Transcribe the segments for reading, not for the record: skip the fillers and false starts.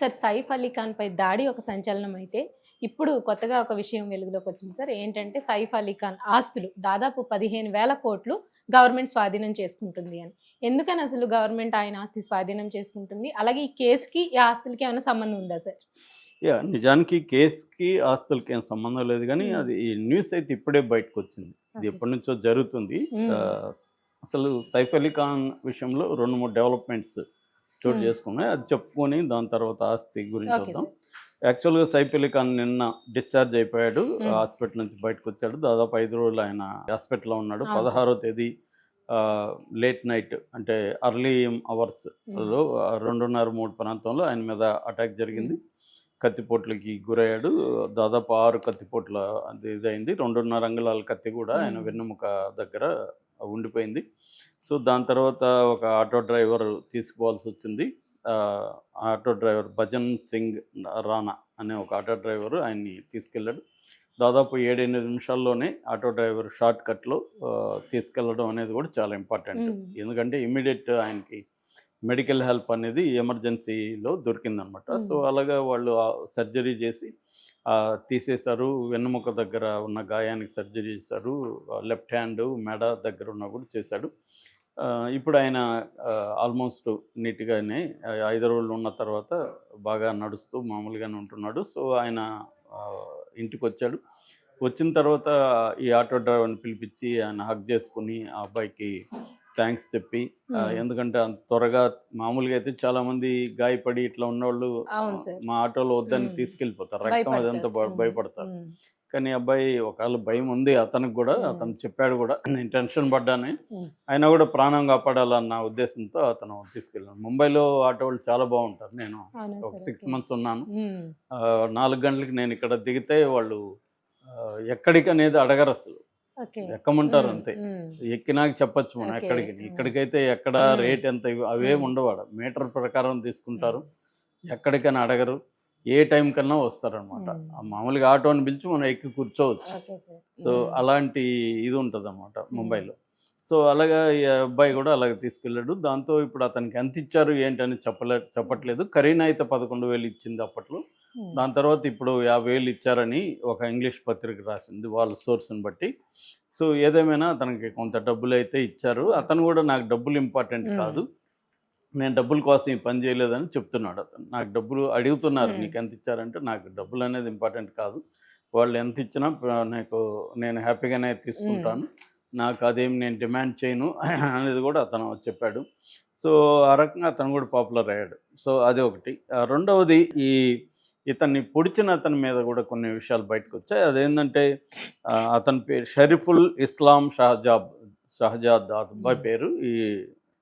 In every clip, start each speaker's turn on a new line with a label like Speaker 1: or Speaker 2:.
Speaker 1: Sir 'Saif Ali Khan' పై దాడి ఒక సంచలనం అయితే, ఇప్పుడు కొత్తగా ఒక విషయం వెలుగులోకి వచ్చింది సార్. ఏంటంటే 'సైఫ్ అలీ ఖాన్' ఆస్తులు దాదాపు 15,000 కోట్లు గవర్నమెంట్ స్వాధీనం చేసుకుంటుంది అని. ఎందుకని అసలు గవర్నమెంట్ ఆయన ఆస్తి స్వాధీనం చేసుకుంటుంది? అలాగే ఈ కేస్‌కి, ఈ ఆస్తులకి ఏమైనా సంబంధం ఉందా సార్?
Speaker 2: నిజానికి కేస్‌కి, ఆస్తులకి ఏం సంబంధం లేదు గానీ,
Speaker 1: హ్మ్.
Speaker 2: అది ఈ న్యూస్ అయితే ఇప్పుడే బయటకొచ్చింది. ఇది
Speaker 1: ఓకే సార్.
Speaker 2: ఎప్పటినుంచో జరుగుతుంది.
Speaker 1: హ్మ్.
Speaker 2: ఆహ్, అసలు సైఫ్ అలీ ఖాన్ విషయంలో 2, 3 డెవలప్‌మెంట్స్ చోటు
Speaker 1: హ్మ్.
Speaker 2: చేసుకున్నాయి. అది చెప్పుకొని దాని తర్వాత ఆస్తి గురించి
Speaker 1: ఓకే
Speaker 2: వద్దాం.
Speaker 1: సార్.
Speaker 2: యాక్చువల్‌గా సైఫ్ అలీ ఖాన్ నిన్న డిశ్చార్జ్ అయిపోయాడు.
Speaker 1: హ్మ్.
Speaker 2: హాస్పిటల్ నుంచి బయటకొచ్చాడు. దాదాపు 5 రోజులు ఆయన హాస్పిటల్‌లో ఉన్నాడు.
Speaker 1: అవును సార్.
Speaker 2: 16వ తేదీ లేట్ నైట్ అంటే అర్లీ
Speaker 1: హ్మ్.
Speaker 2: అవర్స్‌లో 2:30, 3 ప్రాంతంలో ఆయన మీద అటాక్
Speaker 1: హ్మ్.
Speaker 2: జరిగింది. కత్తిపోట్లకి గురయ్యాడు. దాదాపు 6 కత్తిపోట్ల అది ఇదయింది. 2:30 అంగుళాల కత్తి కూడా ఆయన
Speaker 1: హ్మ్.
Speaker 2: వెన్నెముక దగ్గర ఉండిపోయింది. సో, దాని తర్వాత ఒక ఆటో డ్రైవర్ తీసుకుపోవాల్సొచ్చింది. ఆటో డ్రైవర్ భజన్ సింగ్ రాణా అనే ఒక ఆటో డ్రైవరు ఆయన్ని తీసుకెళ్ళాడు. దాదాపు 7, 8 నిమిషాల్లోనే ఆటో డ్రైవర్ షార్ట్ కట్‌లో తీసుకెళ్ళడం అనేది కూడా చాలా ఇంపార్టెంట్.
Speaker 1: హ్మ్.
Speaker 2: ఎందుకంటే ఇమ్మీడియేట్ ఆయనకి మెడికల్ హెల్ప్ అనేది ఎమర్జెన్సీలో దొరికిందనమాట. సో,
Speaker 1: హ్మ్.
Speaker 2: అలాగా వాళ్ళు సర్జరీ చేసి తీసేశారు. వెన్నెముక దగ్గర ఉన్న గాయానికి సర్జరీ చేశారు. లెఫ్ట్ హ్యాండు, మెడ దగ్గర ఉన్న కూడా చేశాడు. ఇప్పుడు ఆయన ఆల్మోస్ట్ నీట్‌గానే 5 రోజులు ఉన్న తర్వాత బాగా నడుస్తూ మామూలుగానే ఉంటున్నాడు. సో, ఆయన ఇంటికొచ్చాడు. వచ్చిన తర్వాత ఈ ఆటో డ్రైవర్‌ని పిలిపించి ఆయన హగ్ చేసుకొని ఆ అబ్బాయికి థాంక్స్ చెప్పి
Speaker 1: హ్మ్.
Speaker 2: ఎందుకంటే అంత త్వరగా మామూలుగా అయితే చాలామంది గాయపడి ఇట్లా ఉన్నోళ్ళు
Speaker 1: అవును సార్.
Speaker 2: మా ఆటోలో వద్దని
Speaker 1: హ్మ్.
Speaker 2: తీసుకెళ్ళిపోతారు. రక్తం అదంతా
Speaker 1: భయపడతారు. హ్మ్.
Speaker 2: భయపడతారు.
Speaker 1: హ్మ్.
Speaker 2: కానీ అబ్బాయి ఒకవేళ భయం ఉంది అతనికి గూడా.
Speaker 1: హ్మ్.
Speaker 2: అతను చెప్పాడు గూడా. నేను టెన్షన్ పడ్డాను.
Speaker 1: హ్మ్.
Speaker 2: అయినా గూడా ప్రాణం కాపాడాలన్న ఉద్దేశంతో అతను తీసుకెళ్ళాను. ముంబైలో ఆటోలు చాలా బావుంటారు. నేను
Speaker 1: అవునా
Speaker 2: ఒక
Speaker 1: సార్?
Speaker 2: 6
Speaker 1: ఓకే.
Speaker 2: మంత్స్ ఉన్నాను.
Speaker 1: హ్మ్.
Speaker 2: 4 గంటలకి నేను ఇక్కడ దిగితే వాళ్ళు ఎక్కడికనేది అడగరసలు.
Speaker 1: ఓకే.
Speaker 2: ఎక్కమంటారు
Speaker 1: హ్మ్.
Speaker 2: అంతే.
Speaker 1: హ్మ్.
Speaker 2: ఎక్కినాక చెప్పొచ్చు మనం
Speaker 1: ఓకే.
Speaker 2: ఎక్కడికని.
Speaker 1: హ్మ్.
Speaker 2: ఇక్కడికైతే ఎక్కడ
Speaker 1: హ్మ్.
Speaker 2: రేట్ ఎంత అవేమి
Speaker 1: హ్మ్.
Speaker 2: ఉండవాడ. మీటర్ ప్రకారం
Speaker 1: హ్మ్.
Speaker 2: తీసుకుంటారు. ఎక్కడికని అడగరు. ఏ టైం కన్నా వస్తారనమాట.
Speaker 1: హ్మ్.
Speaker 2: మామూలుగా ఆటోని పిలిచి మనం ఎక్కి కూర్చోవచ్చు.
Speaker 1: Okay sir.
Speaker 2: సో,
Speaker 1: హ్మ్.
Speaker 2: అలాంటి ఇది ఉంటదనమాట
Speaker 1: హ్మ్.
Speaker 2: ముంబైలో. సో, అలాగా ఈ అబ్బాయి గూడా అలాగే తీసుకెళ్ళాడు. దాంతో ఇప్పుడు అతనికి ఎంతిచ్చారు ఏంటని
Speaker 1: హ్మ్.
Speaker 2: చెప్పట్లేదు. కరీనా అయితే 11,000 ఇచ్చింది అప్పట్లో.
Speaker 1: హ్మ్.
Speaker 2: దాని తర్వాత ఇప్పుడు 50,000 ఇచ్చారని ఒక ఇంగ్లీష్ పత్రిక రాసింది వాళ్ళ సోర్స్‌ని బట్టి. సో, ఏదేమైనా అతనికి కొంత డబ్బులైతే ఇచ్చారు.
Speaker 1: హ్మ్.
Speaker 2: అతను గూడా నాకు డబ్బులు ఇంపార్టెంట్
Speaker 1: హ్మ్.
Speaker 2: కాదు. నేను డబ్బుల కోసం ఈ పని చేయలేదని చెప్తున్నాడు అతను. నాకు డబ్బులు అడుగుతున్నారు.
Speaker 1: హ్మ్.
Speaker 2: నీకెంత ఇచ్చారంటే, నాకు డబ్బులనేది ఇంపార్టెంట్ కాదు. వాళ్ళు ఎంత ఇచ్చినా నాకు నేను హ్యాపీగానే
Speaker 1: హ్మ్.
Speaker 2: తీసుకుంటాను. నాకు అదేం నేను డిమాండ్ చేయను అనేది కూడా అతను చెప్పాడు. సో, ఆ రకంగా అతను కూడా పాపులర్ అయ్యాడు. సో, అది ఒకటి. రెండవది ఇతన్ని పొడిచిన అతని మీద కూడా కొన్ని విషయాలు బయటకొచ్చాయి. అదేంటంటే అతని పేరు షరీఫుల్ ఇస్లాం షహజాద్ ఆ అబ్బాయి
Speaker 1: హ్మ్.
Speaker 2: పేరు.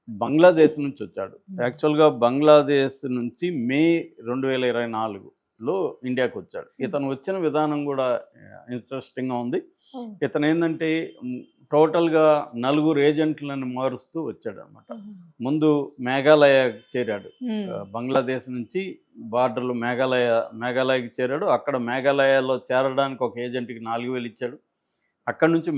Speaker 2: బంగ్లాదేశ్ నుంచి వచ్చాడు.
Speaker 1: హ్మ్.
Speaker 2: యాక్చువల్‌గా బంగ్లాదేశ్ నుంచి మే 2024లో ఇండియాకొచ్చాడు.
Speaker 1: హ్మ్.
Speaker 2: ఇతను వచ్చిన విధానం గూడా ఇంట్రెస్టింగ్‌గా ఉంది.
Speaker 1: ఓహ్!
Speaker 2: ఇతనేందంటే టోటల్‌గా నలుగురు ఏజెంట్‌లను మారుస్తూ వచ్చాడనమాట.
Speaker 1: హుహు.
Speaker 2: ముందు మేఘాలయ చేరాడు.
Speaker 1: హ్మ్.
Speaker 2: బంగ్లాదేశ్ నుంచి బార్డర్‌లో మేఘాలయకి చేరాడు. అక్కడ మేఘాలయలో చేరడానికి ఒక ఏజెంట్‌కి 4,000 ఇచ్చాడు. అక్కడి నుంచి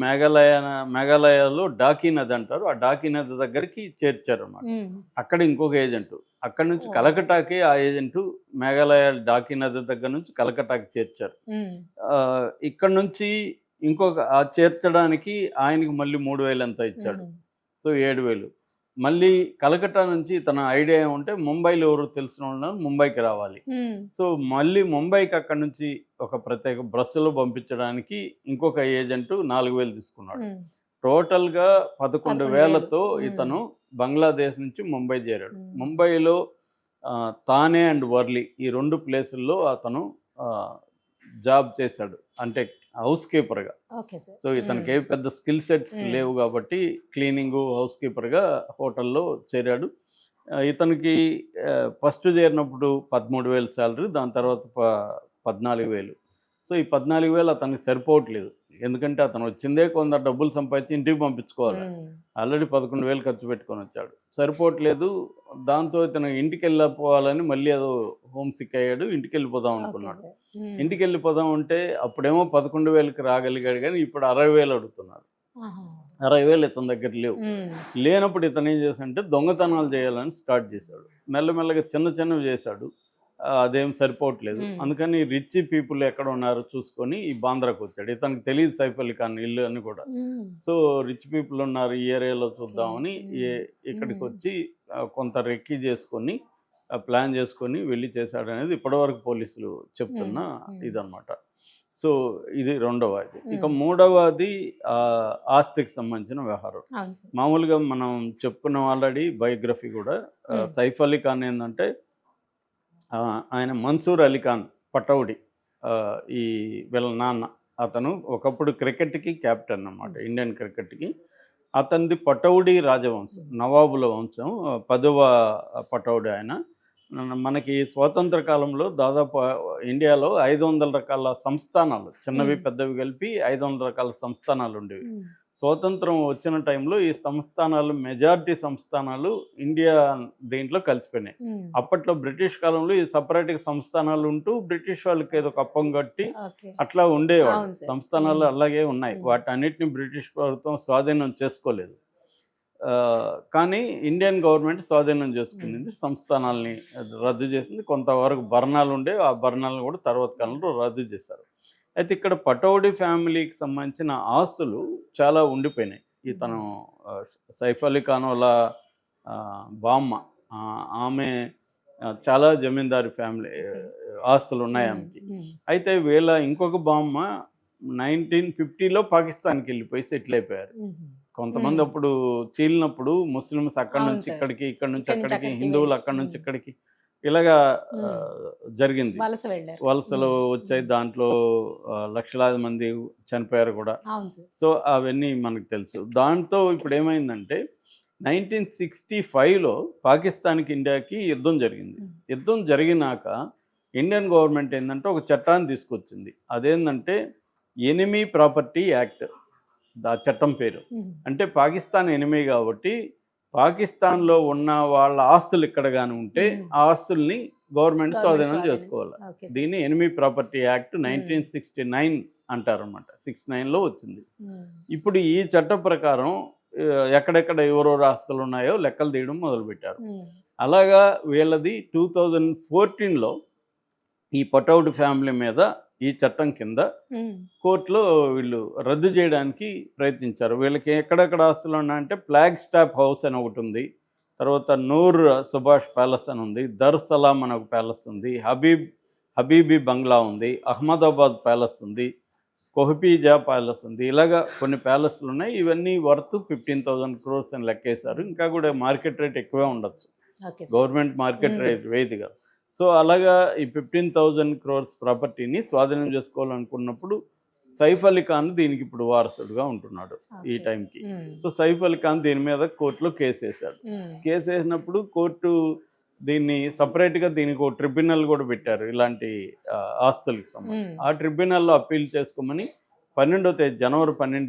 Speaker 2: మేఘాలయలో డాకీ నది అంటారు. ఆ డాకీ నది దగ్గరికి చేర్చారనమాట.
Speaker 1: హ్మ్.
Speaker 2: అక్కడ ఇంకొక ఏజెంటు. అక్కడి నుంచి
Speaker 1: ఓహ్!
Speaker 2: కలకట్టాకి ఆ ఏజెంటు మేఘాలయ డాకీ నది దగ్గర నుంచి కలకట్టాకి చేర్చారు.
Speaker 1: హ్మ్.
Speaker 2: ఇక్కడి నుంచి ఇంకొక చేర్చడానికి ఆయనకి మళ్ళీ 3,000 ఎంతో ఇచ్చాడు.
Speaker 1: హుహు.
Speaker 2: సో, 7,000. మళ్ళీ కలకట్టా నుంచి తన ఐడియా ఏమంటే ముంబైలో ఎవరో తెలిసినోళ్ళున్నారు ముంబైకి రావాలి.
Speaker 1: హ్మ్.
Speaker 2: సో, మళ్ళీ ముంబైకి అక్కడి నుంచి ఒక ప్రత్యేక బస్సులో పంపించడానికి ఇంకొక ఏజెంటు 4,000 తీసుకున్నాడు.
Speaker 1: హ్మ్.
Speaker 2: టోటల్‌గా
Speaker 1: 11,000.
Speaker 2: 11,000తో
Speaker 1: హ్మ్.
Speaker 2: ఇతను బంగ్లాదేశ్ నుంచి ముంబై చేరాడు.
Speaker 1: హ్మ్.
Speaker 2: ముంబైలో థానే అండ్ వర్లీ ఈ 2 ప్లేసుల్లో అతను ఆహ్, జాబ్ చేశాడు. అంటే హౌస్ కీపర్‌గా.
Speaker 1: Okay sir.
Speaker 2: So,
Speaker 1: hmm.
Speaker 2: ఇతనికేవి పెద్ద స్కిల్ సెట్స్
Speaker 1: హ్మ్.
Speaker 2: లేవు గాబట్టి క్లీనింగు, హౌస్ కీపర్‌గా హోటల్‌లో చేరాడు. ఇతనికి ఫస్ట్ చేరినప్పుడు 13,000 సాలరీ. దాని తర్వాత 14,000. సో, ఈ 14,000 అతనికి సరిపోవట్లేదు. ఎందుకంటే అతను వచ్చిందే కొంత డబ్బులు సంపాదించి ఇంటికి పంపించుకోవాలి.
Speaker 1: హ్మ్.
Speaker 2: ఆల్రెడీ 11,000 ఖర్చు పెట్టుకొనొచ్చాడు. సరిపోవట్లేదు. దాంతో ఇతను ఇంటికెళ్ళిపోవాలని మళ్ళీ ఏదో హోమ్ సిక్ అయ్యాడు. ఇంటికెళ్ళిపోదాం
Speaker 1: ఓకే
Speaker 2: అనుకున్నాడు.
Speaker 1: సార్. హ్మ్.
Speaker 2: ఇంటికెళ్ళిపోదాం అంటే అప్పుడేమో 11,000కి రాగలిగాడు గానీ, ఇప్పుడు 60,000 అడుగుతున్నారు.
Speaker 1: ఆహా!
Speaker 2: 60,000 ఇతని దగ్గర లేవు.
Speaker 1: హ్మ్.
Speaker 2: లేనప్పుడు ఇతనేం చేశాడంటే దొంగతనాలు చేయాలని స్టార్ట్ చేశాడు. మెల్లమెల్లగా చిన్న చిన్నవి చేశాడు. అదేం సరిపోవట్లేదు. అందుకని రిచ్ పీపుల్ ఎక్కడ ఉన్నారో చూసుకొని ఈ బాంద్రాకు వచ్చాడు. ఇతనికి తెలియదు సైఫ్ అలీ ఖాన్ ఇల్లు అని కూడా. సో రిచ్ పీపుల్ ఉన్నారు ఈ ఏరియాలో చూద్దామని ఇక్కడికి వచ్చి కొంత రెక్కి చేసుకొని ప్లాన్ చేసుకొని వెళ్ళి చేశాడనేది ఇప్పటివరకు పోలీసులు చెప్తున్న ఇదన్నమాట. సో ఇది రెండవది. ఇక మూడవది ఆస్తికి సంబంధించిన వ్యవహారం. మామూలుగా మనం చెప్పుకున్నాం ఆల్రెడీ బయోగ్రఫీ కూడా. సైఫ్ అలీ ఖాన్ ఏంటంటే ఆయన మన్సూర్ అలీ ఖాన్ పటౌడి, ఈ వీళ్ళ నాన్న. అతను ఒకప్పుడు క్రికెట్కి క్యాప్టెన్ అన్నమాట, ఇండియన్ క్రికెట్కి. అతనిది పటౌడి రాజవంశం, నవాబుల వంశం, 10వ పటౌడి ఆయన. మనకి స్వాతంత్ర కాలంలో దాదాపు ఇండియాలో 500 రకాల సంస్థానాలు, చిన్నవి పెద్దవి కలిపి 500 రకాల సంస్థానాలు ఉండేవి. స్వాతంత్రం వచ్చిన టైంలో ఈ సంస్థానాలు, మెజారిటీ సంస్థానాలు ఇండియా దీంట్లో కలిసిపోయినాయి. అప్పట్లో బ్రిటిష్ కాలంలో ఈ సపరేట్గా సంస్థానాలు ఉంటూ బ్రిటిష్ వాళ్ళకి ఏదో కప్పం కట్టి అట్లా ఉండేవాళ్ళు. సంస్థానాలు అలాగే ఉన్నాయి. వాటన్నిటిని బ్రిటిష్ ప్రభుత్వం స్వాధీనం చేసుకోలేదు. కానీ ఇండియన్ గవర్నమెంట్ స్వాధీనం చేసుకునేది, సంస్థానాలని రద్దు చేసింది. కొంతవరకు భరణాలు ఉండే, ఆ భరణాలను కూడా తర్వాత కాలంలో రద్దు చేశారు. అయితే ఇక్కడ పటౌడి ఫ్యామిలీకి సంబంధించిన ఆస్తులు చాలా ఉండిపోయినాయి. ఇతను సైఫ్ అలీ ఖాన్ వాళ్ళ బామ్మ, ఆమె చాలా జమీందారు ఫ్యామిలీ ఆస్తులు ఉన్నాయి ఆమెకి. అయితే వీళ్ళ ఇంకొక బామ్మ 1950లో పాకిస్తాన్కి వెళ్ళిపోయి సెటిల్ అయిపోయారు. కొంతమంది అప్పుడు చీలినప్పుడు ముస్లిమ్స్ అక్కడి నుంచి ఇక్కడికి, ఇక్కడి నుంచి అక్కడికి, హిందువులు అక్కడి నుంచి ఇక్కడికి, ఇలాగా జరిగింది. వలసలు వచ్చాయి. దాంట్లో లక్షలాది మంది చనిపోయారు కూడా. సో అవన్నీ మనకు తెలుసు. దాంతో ఇప్పుడు ఏమైందంటే 1965లో పాకిస్తాన్కి ఇండియాకి యుద్ధం జరిగింది. యుద్ధం జరిగినాక ఇండియన్ గవర్నమెంట్ ఏంటంటే ఒక చట్టాన్ని తీసుకొచ్చింది. అదేంటంటే ఎనిమీ ప్రాపర్టీ యాక్ట్, ఆ చట్టం పేరు. అంటే పాకిస్తాన్ ఎనిమీ కాబట్టి పాకిస్తాన్లో ఉన్న వాళ్ళ ఆస్తులు ఇక్కడ కానీ ఉంటే ఆ ఆస్తుల్ని గవర్నమెంట్ స్వాధీనం చేసుకోవాలి. దీన్ని ఎనిమీ ప్రాపర్టీ యాక్ట్ 1969 అంటారన్నమాట. 69లో వచ్చింది. ఇప్పుడు ఈ చట్టం ప్రకారం ఎక్కడెక్కడ ఎవరెవరు ఆస్తులు ఉన్నాయో లెక్కలు తీయడం మొదలుపెట్టారు. అలాగా వీళ్ళది 2014లో ఈ పటౌడి ఫ్యామిలీ మీద ఈ చట్టం కింద కోర్టులో వీళ్ళు రద్దు చేయడానికి ప్రయత్నించారు. వీళ్ళకి ఎక్కడెక్కడ ఆస్తులు ఉన్నాయంటే ఫ్లాగ్ స్టాప్ హౌస్ అని ఒకటి ఉంది, తర్వాత నూర్ సుభాష్ ప్యాలెస్ అని ఉంది, దర్ సలాం అని ఒక ప్యాలెస్ ఉంది, హబీబీ బంగ్లా ఉంది, అహ్మదాబాద్ ప్యాలెస్ ఉంది, కొహబీజా ప్యాలెస్ ఉంది. ఇలాగా కొన్ని ప్యాలెస్లు ఉన్నాయి. ఇవన్నీ వర్త్ 15,000 crores అని లెక్కేశారు. ఇంకా కూడా మార్కెట్ రేట్ ఎక్కువే ఉండొచ్చు, గవర్నమెంట్ మార్కెట్ రేట్ వేదిగా. సో అలాగా ఈ 15,000 crores ప్రాపర్టీని స్వాధీనం చేసుకోవాలనుకున్నప్పుడు సైఫ్ అలీ ఖాన్ దీనికి ఇప్పుడు వారసుడుగా ఉంటున్నాడు ఈ టైంకి. సో సైఫ్ అలీ ఖాన్ దీని మీద కోర్టులో కేసు వేశాడు. కేసు వేసినప్పుడు కోర్టు దీన్ని సపరేట్గా దీనికి ఒక ట్రిబ్యునల్ కూడా పెట్టారు ఇలాంటి ఆస్తులకి సంబంధించి. ఆ ట్రిబ్యునల్లో అప్పీల్ చేసుకోమని జనవరి 12